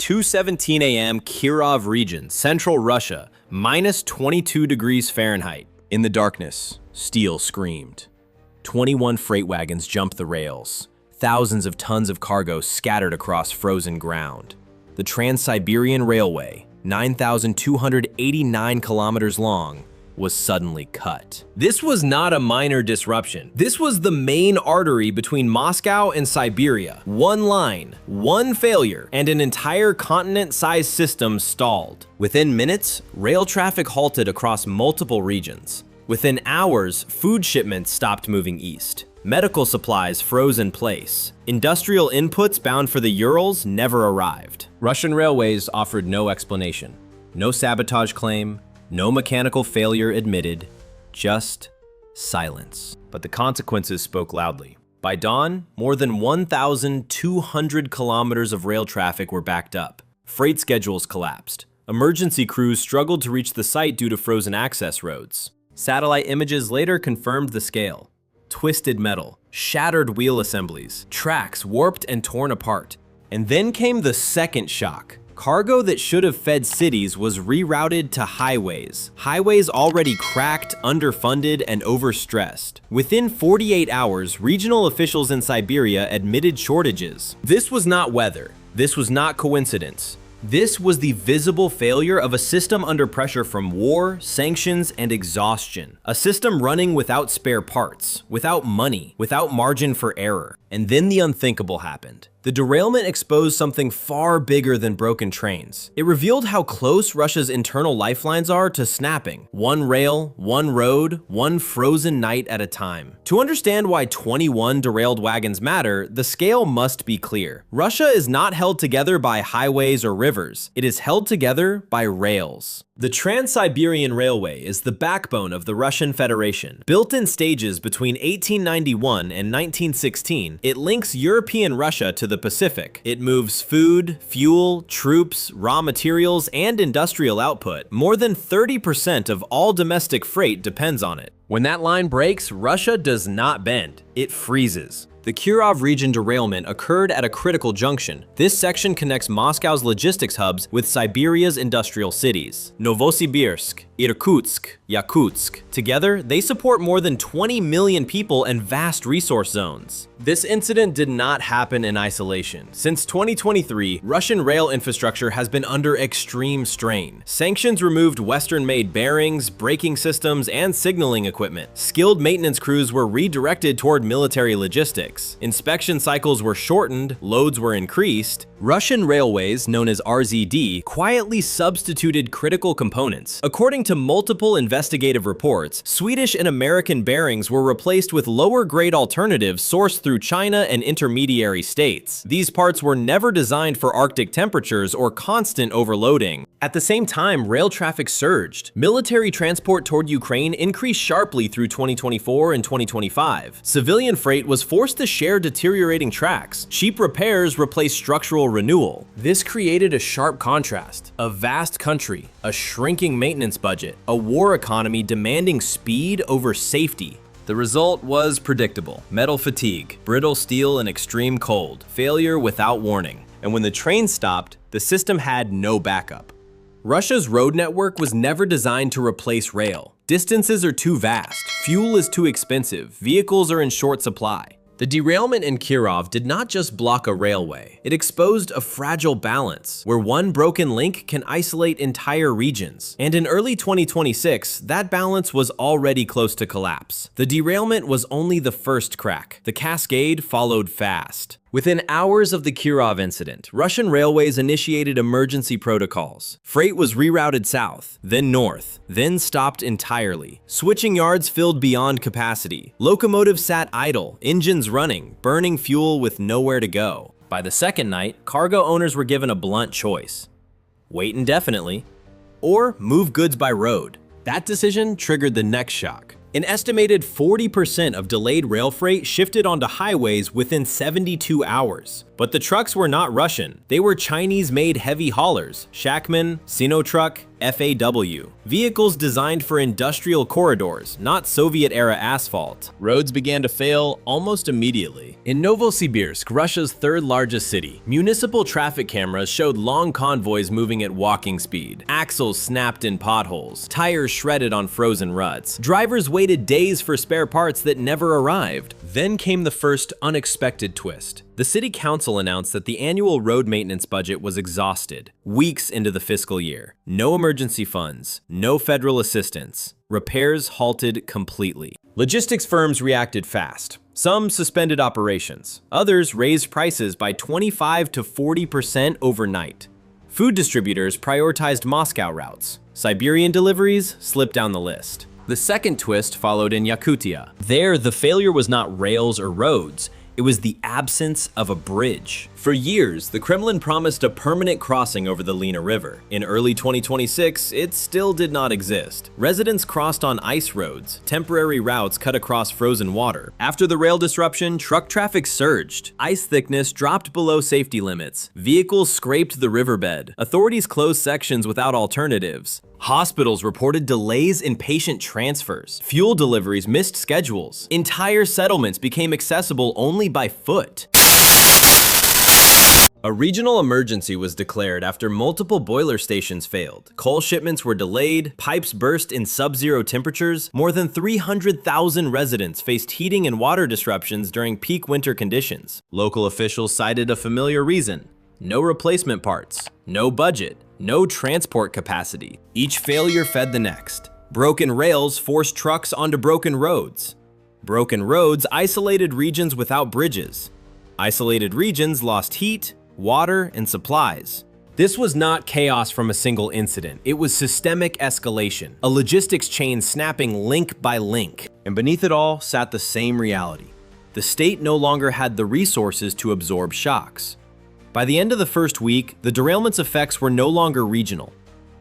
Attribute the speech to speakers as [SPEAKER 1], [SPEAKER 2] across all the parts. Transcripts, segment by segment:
[SPEAKER 1] 2:17 a.m. Kirov region, central Russia, minus 22 degrees Fahrenheit. In the darkness, steel screamed. 21 freight wagons jumped the rails. Thousands of tons of cargo scattered across frozen ground. The Trans-Siberian Railway, 9,289 kilometers long, was suddenly cut. This was not a minor disruption. This was the main artery between Moscow and Siberia. One line, one failure, and an entire continent-sized system stalled. Within minutes, rail traffic halted across multiple regions. Within hours, food shipments stopped moving east. Medical supplies froze in place. Industrial inputs bound for the Urals never arrived. Russian railways offered no explanation. No sabotage claim, no mechanical failure admitted, just silence. But the consequences spoke loudly. By dawn, more than 1,200 kilometers of rail traffic were backed up. Freight schedules collapsed. Emergency crews struggled to reach the site due to frozen access roads. Satellite images later confirmed the scale. Twisted metal, shattered wheel assemblies, tracks warped and torn apart. And then came the second shock. Cargo that should have fed cities was rerouted to highways. Highways already cracked, underfunded, and overstressed. Within 48 hours, regional officials in Siberia admitted shortages. This was not weather. This was not coincidence. This was the visible failure of a system under pressure from war, sanctions, and exhaustion. A system running without spare parts, without money, without margin for error. And then the unthinkable happened. The derailment exposed something far bigger than broken trains. It revealed how close Russia's internal lifelines are to snapping. One rail, one road, one frozen night at a time. To understand why 21 derailed wagons matter, the scale must be clear. Russia is not held together by highways or rivers. It is held together by rails. The Trans-Siberian Railway is the backbone of the Russian Federation. Built in stages between 1891 and 1916, it links European Russia to the Pacific. It moves food, fuel, troops, raw materials, and industrial output. More than 30% of all domestic freight depends on it. When that line breaks, Russia does not bend. It freezes. The Kirov region derailment occurred at a critical junction. This section connects Moscow's logistics hubs with Siberia's industrial cities. Novosibirsk, Irkutsk, Yakutsk. Together, they support more than 20 million people and vast resource zones. This incident did not happen in isolation. Since 2023, Russian rail infrastructure has been under extreme strain. Sanctions removed Western-made bearings, braking systems, and signaling equipment. Skilled maintenance crews were redirected toward military logistics. Inspection cycles were shortened, loads were increased. Russian railways, known as RZD, quietly substituted critical components. According to multiple investigative reports, Swedish and American bearings were replaced with lower-grade alternatives sourced through China and intermediary states. These parts were never designed for Arctic temperatures or constant overloading. At the same time, rail traffic surged. Military transport toward Ukraine increased sharply through 2024 and 2025. Civilian freight was forced to share deteriorating tracks. Cheap repairs replaced structural renewal. This created a sharp contrast. A vast country, a shrinking maintenance budget, a war economy demanding speed over safety. The result was predictable. Metal fatigue, brittle steel in extreme cold, failure without warning. And when the train stopped, the system had no backup. Russia's road network was never designed to replace rail. Distances are too vast, fuel is too expensive, vehicles are in short supply. The derailment in Kirov did not just block a railway, it exposed a fragile balance, where one broken link can isolate entire regions. And in early 2026, that balance was already close to collapse. The derailment was only the first crack. The cascade followed fast. Within hours of the Kirov incident, Russian railways initiated emergency protocols. Freight was rerouted south, then north, then stopped entirely. Switching yards filled beyond capacity. Locomotives sat idle, engines running, burning fuel with nowhere to go. By the second night, cargo owners were given a blunt choice: wait indefinitely, or move goods by road. That decision triggered the next shock. An estimated 40% of delayed rail freight shifted onto highways within 72 hours. But the trucks were not Russian. They were Chinese-made heavy haulers, Shackman, Sinotruck, FAW. Vehicles designed for industrial corridors, not Soviet-era asphalt. Roads began to fail almost immediately. In Novosibirsk, Russia's third-largest city, municipal traffic cameras showed long convoys moving at walking speed. Axles snapped in potholes, tires shredded on frozen ruts. Drivers waited days for spare parts that never arrived. Then came the first unexpected twist. The city council announced that the annual road maintenance budget was exhausted, weeks into the fiscal year. No emergency funds, no federal assistance. Repairs halted completely. Logistics firms reacted fast. Some suspended operations. Others raised prices by 25 to 40% overnight. Food distributors prioritized Moscow routes. Siberian deliveries slipped down the list. The second twist followed in Yakutia. There, the failure was not rails or roads. It was the absence of a bridge. For years, the Kremlin promised a permanent crossing over the Lena River. In early 2026, it still did not exist. Residents crossed on ice roads, temporary routes cut across frozen water. After the rail disruption, truck traffic surged. Ice thickness dropped below safety limits. Vehicles scraped the riverbed. Authorities closed sections without alternatives. Hospitals reported delays in patient transfers. Fuel deliveries missed schedules. Entire settlements became accessible only by foot. A regional emergency was declared after multiple boiler stations failed. Coal shipments were delayed, pipes burst in sub-zero temperatures. More than 300,000 residents faced heating and water disruptions during peak winter conditions. Local officials cited a familiar reason: no replacement parts, no budget, no transport capacity. Each failure fed the next. Broken rails forced trucks onto broken roads. Broken roads isolated regions without bridges. Isolated regions lost heat, water, and supplies. This was not chaos from a single incident. It was systemic escalation, a logistics chain snapping link by link. And beneath it all sat the same reality. The state no longer had the resources to absorb shocks. By the end of the first week, the derailment's effects were no longer regional.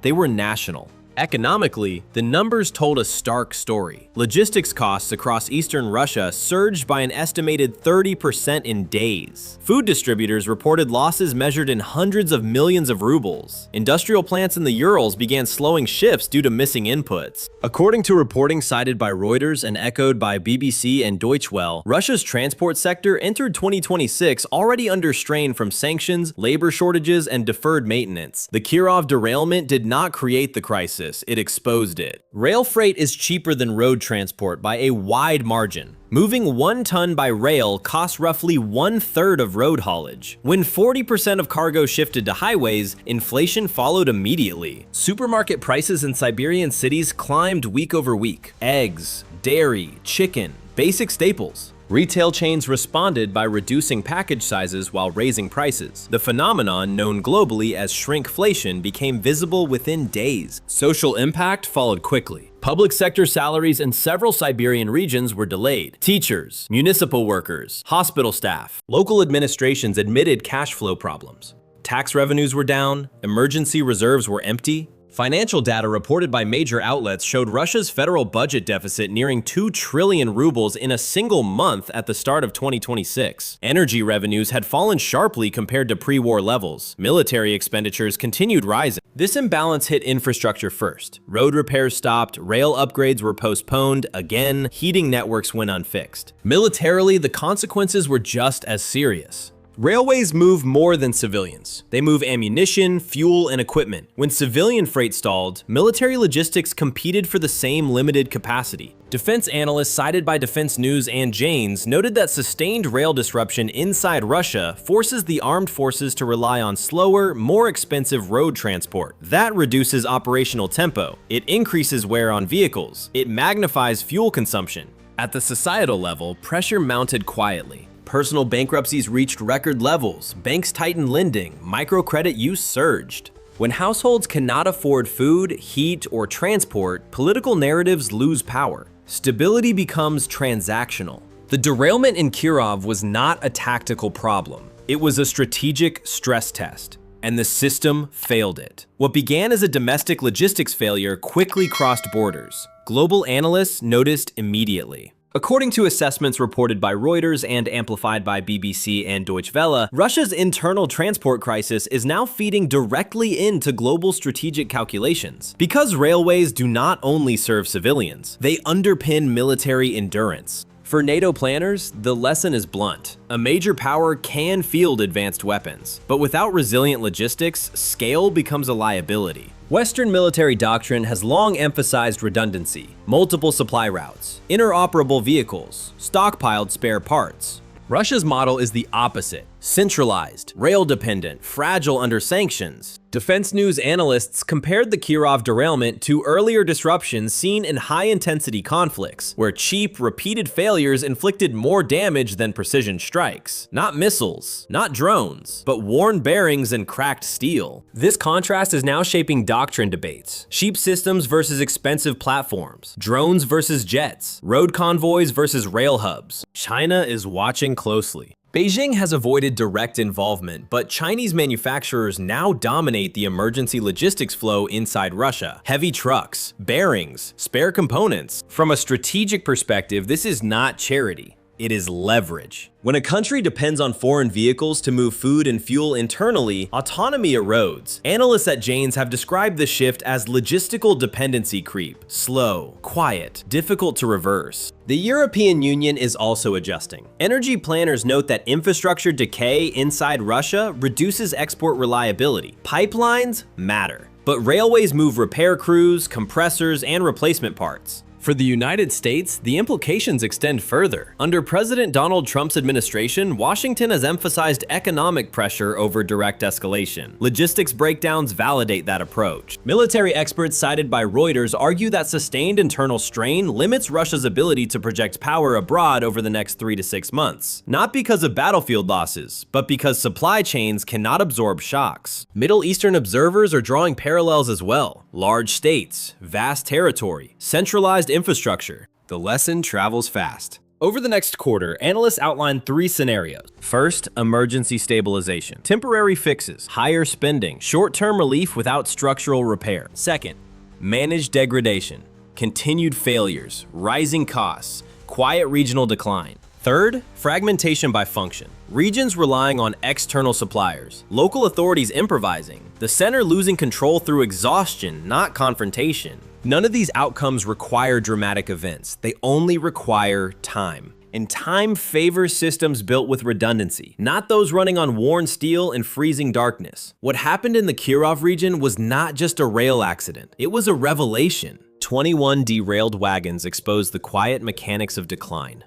[SPEAKER 1] They were national. Economically, the numbers told a stark story. Logistics costs across eastern Russia surged by an estimated 30% in days. Food distributors reported losses measured in hundreds of millions of rubles. Industrial plants in the Urals began slowing shifts due to missing inputs. According to reporting cited by Reuters and echoed by BBC and Deutsche Welle, Russia's transport sector entered 2026 already under strain from sanctions, labor shortages, and deferred maintenance. The Kirov derailment did not create the crisis. It exposed it. Rail freight is cheaper than road transport by a wide margin. Moving 1 ton by rail costs roughly 1/3 of road haulage. When 40% of cargo shifted to highways, inflation followed immediately. Supermarket prices in Siberian cities climbed week over week. Eggs, dairy, chicken, basic staples. Retail chains responded by reducing package sizes while raising prices. The phenomenon, known globally as shrinkflation, became visible within days. Social impact followed quickly. Public sector salaries in several Siberian regions were delayed. Teachers, municipal workers, hospital staff, local administrations admitted cash flow problems. Tax revenues were down, emergency reserves were empty. Financial data reported by major outlets showed Russia's federal budget deficit nearing 2 trillion rubles in a single month at the start of 2026. Energy revenues had fallen sharply compared to pre-war levels. Military expenditures continued rising. This imbalance hit infrastructure first. Road repairs stopped, rail upgrades were postponed, again, heating networks went unfixed. Militarily, the consequences were just as serious. Railways move more than civilians. They move ammunition, fuel, and equipment. When civilian freight stalled, military logistics competed for the same limited capacity. Defense analysts cited by Defense News and Janes noted that sustained rail disruption inside Russia forces the armed forces to rely on slower, more expensive road transport. That reduces operational tempo. It increases wear on vehicles. It magnifies fuel consumption. At the societal level, pressure mounted quietly. Personal bankruptcies reached record levels, banks tightened lending, microcredit use surged. When households cannot afford food, heat, or transport, political narratives lose power. Stability becomes transactional. The derailment in Kirov was not a tactical problem. It was a strategic stress test, and the system failed it. What began as a domestic logistics failure quickly crossed borders. Global analysts noticed immediately. According to assessments reported by Reuters and amplified by BBC and Deutsche Welle, Russia's internal transport crisis is now feeding directly into global strategic calculations. Because railways do not only serve civilians, they underpin military endurance. For NATO planners, the lesson is blunt. A major power can field advanced weapons, but without resilient logistics, scale becomes a liability. Western military doctrine has long emphasized redundancy, multiple supply routes, interoperable vehicles, stockpiled spare parts. Russia's model is the opposite: centralized, rail-dependent, fragile under sanctions. Defense News analysts compared the Kirov derailment to earlier disruptions seen in high-intensity conflicts, where cheap, repeated failures inflicted more damage than precision strikes. Not missiles, not drones, but worn bearings and cracked steel. This contrast is now shaping doctrine debates. Cheap systems versus expensive platforms, drones versus jets, road convoys versus rail hubs. China is watching closely. Beijing has avoided direct involvement, but Chinese manufacturers now dominate the emergency logistics flow inside Russia. Heavy trucks, bearings, spare components. From a strategic perspective, this is not charity. It is leverage. When a country depends on foreign vehicles to move food and fuel internally, autonomy erodes. Analysts at Janes have described the shift as logistical dependency creep. Slow, quiet, difficult to reverse. The European Union is also adjusting. Energy planners note that infrastructure decay inside Russia reduces export reliability. Pipelines matter, but railways move repair crews, compressors, and replacement parts. For the United States, the implications extend further. Under President Donald Trump's administration, Washington has emphasized economic pressure over direct escalation. Logistics breakdowns validate that approach. Military experts cited by Reuters argue that sustained internal strain limits Russia's ability to project power abroad over the next 3 to 6 months. Not because of battlefield losses, but because supply chains cannot absorb shocks. Middle Eastern observers are drawing parallels as well. Large states, vast territory, centralized infrastructure. The lesson travels fast. Over the next quarter, analysts outline 3 scenarios. First, emergency stabilization. Temporary fixes, higher spending, short-term relief without structural repair. Second, managed degradation. Continued failures, rising costs, quiet regional decline. Third, fragmentation by function. Regions relying on external suppliers, local authorities improvising, the center losing control through exhaustion, not confrontation. None of these outcomes require dramatic events. They only require time. And time favors systems built with redundancy, not those running on worn steel and freezing darkness. What happened in the Kirov region was not just a rail accident. It was a revelation. 21 derailed wagons exposed the quiet mechanics of decline.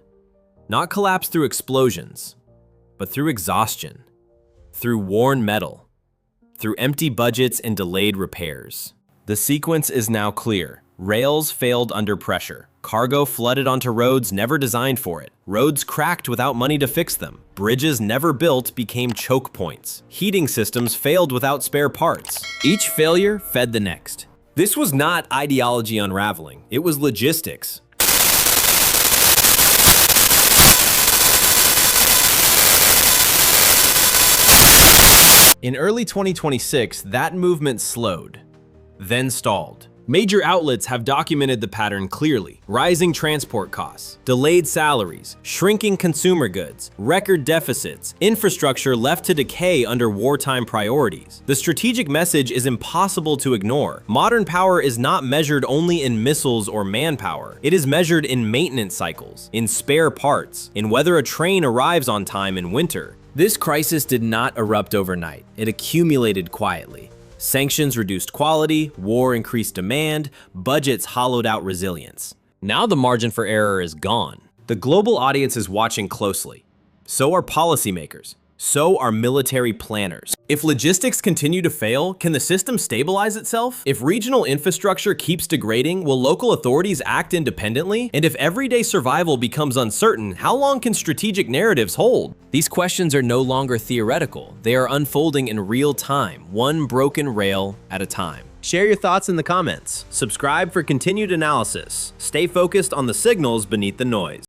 [SPEAKER 1] Not collapse through explosions, but through exhaustion, through worn metal, through empty budgets and delayed repairs. The sequence is now clear. Rails failed under pressure. Cargo flooded onto roads never designed for it. Roads cracked without money to fix them. Bridges never built became choke points. Heating systems failed without spare parts. Each failure fed the next. This was not ideology unraveling. It was logistics. In early 2026, that movement slowed, then stalled. Major outlets have documented the pattern clearly. Rising transport costs, delayed salaries, shrinking consumer goods, record deficits, infrastructure left to decay under wartime priorities. The strategic message is impossible to ignore. Modern power is not measured only in missiles or manpower. It is measured in maintenance cycles, in spare parts, in whether a train arrives on time in winter. This crisis did not erupt overnight. It accumulated quietly. Sanctions reduced quality, war increased demand, budgets hollowed out resilience. Now the margin for error is gone. The global audience is watching closely. So are policymakers. So are military planners. If logistics continue to fail, can the system stabilize itself? If regional infrastructure keeps degrading, will local authorities act independently? And if everyday survival becomes uncertain, how long can strategic narratives hold? These questions are no longer theoretical. They are unfolding in real time, one broken rail at a time. Share your thoughts in the comments. Subscribe for continued analysis. Stay focused on the signals beneath the noise.